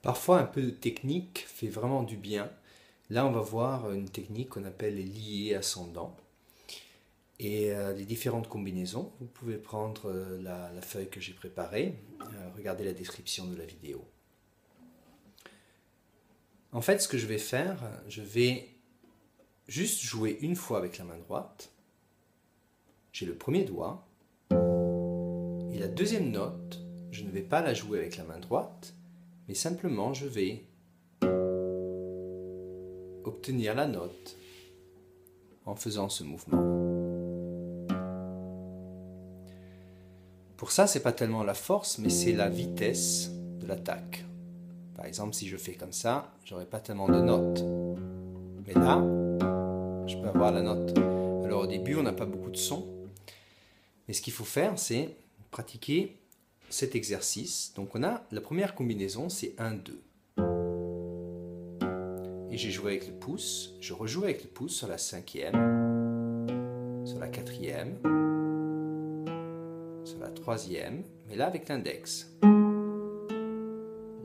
Parfois, un peu de technique fait vraiment du bien. Là, on va voir une technique qu'on appelle les liés ascendants et les différentes combinaisons. Vous pouvez prendre la feuille que j'ai préparée, regardez la description de la vidéo. En fait, ce que je vais faire, je vais juste jouer une fois avec la main droite. J'ai le premier doigt et la deuxième note, je ne vais pas la jouer avec la main droite, mais simplement je vais obtenir la note en faisant ce mouvement. Pour ça, c'est pas tellement la force, mais c'est la vitesse de l'attaque. Par exemple, si je fais comme ça, j'aurai pas tellement de notes. Mais là, je peux avoir la note. Alors au début, on n'a pas beaucoup de son. Mais ce qu'il faut faire, c'est pratiquer cet exercice. Donc on a la première combinaison, c'est 1-2. Et j'ai joué avec le pouce. Je rejoue avec le pouce sur la cinquième, sur la quatrième, sur la troisième, mais là avec l'index.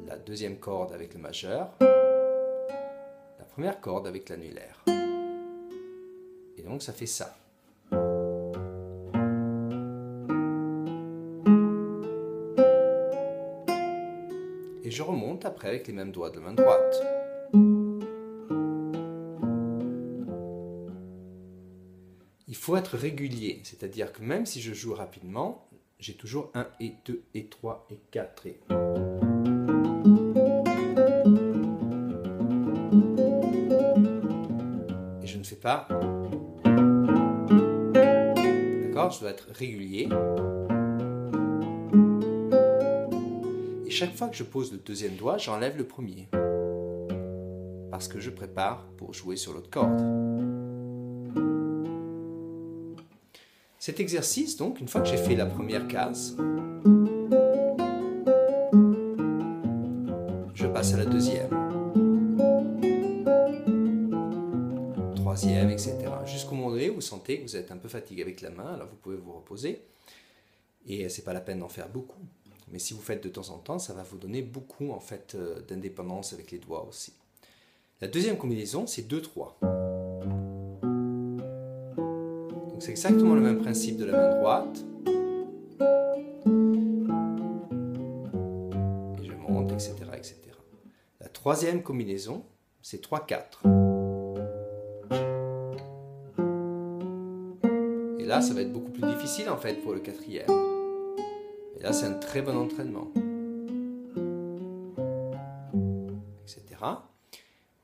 La deuxième corde avec le majeur, la première corde avec l'annulaire. Et donc ça fait ça. Et je remonte après avec les mêmes doigts de la main droite. Il faut être régulier, c'est-à-dire que même si je joue rapidement, j'ai toujours 1 et 2 et 3 et 4 et... Et je ne fais pas... D'accord? Je dois être régulier. Et chaque fois que je pose le deuxième doigt, j'enlève le premier. Parce que je prépare pour jouer sur l'autre corde. Cet exercice, donc, une fois que j'ai fait la première case, je passe à la deuxième, troisième, etc. Jusqu'au moment donné où vous sentez que vous êtes un peu fatigué avec la main, alors vous pouvez vous reposer. Et c'est pas la peine d'en faire beaucoup. Mais si vous faites de temps en temps, ça va vous donner beaucoup en fait, d'indépendance avec les doigts aussi. La deuxième combinaison, c'est 2-3. Donc c'est exactement le même principe de la main droite. Et je monte, etc., etc. La troisième combinaison, c'est 3-4. Et là, ça va être beaucoup plus difficile en fait pour le quatrième. Et là, c'est un très bon entraînement. Etc.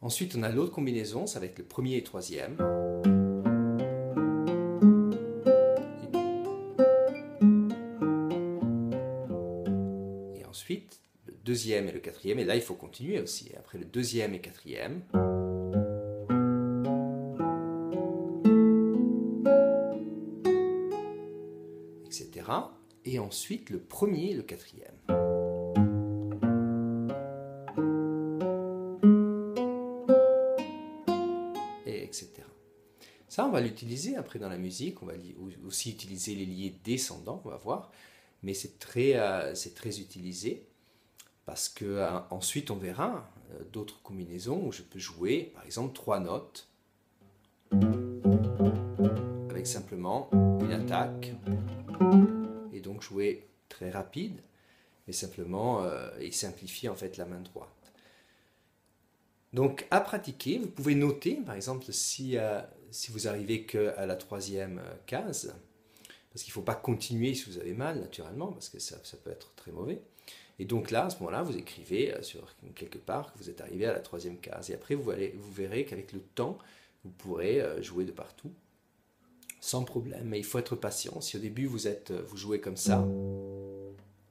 Ensuite, on a l'autre combinaison, ça va être le premier et troisième. Et ensuite, le deuxième et le quatrième. Et là, il faut continuer aussi. Après le deuxième et quatrième. Etc. Et ensuite, le premier et le quatrième. Etc. Ça, on va l'utiliser après dans la musique, on va aussi utiliser les liés descendants, on va voir, mais c'est très utilisé parce que ensuite on verra d'autres combinaisons où je peux jouer, par exemple, 3 notes avec simplement une attaque et donc jouer très rapide, mais simplement et simplifier en fait la main droite. Donc, à pratiquer, vous pouvez noter, par exemple, si vous arrivez qu'à la troisième case, parce qu'il ne faut pas continuer si vous avez mal, naturellement, parce que ça peut être très mauvais. Et donc là, à ce moment-là, vous écrivez sur quelque part que vous êtes arrivé à la troisième case. Et après, vous verrez qu'avec le temps, vous pourrez jouer de partout, sans problème. Mais il faut être patient. Si au début, vous jouez comme ça,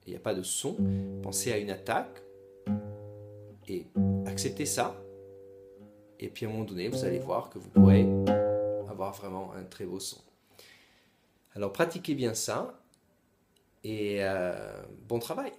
et il n'y a pas de son, pensez à une attaque, et acceptez ça. Et puis à un moment donné, vous allez voir que vous pourrez avoir vraiment un très beau son. Alors pratiquez bien ça et bon travail!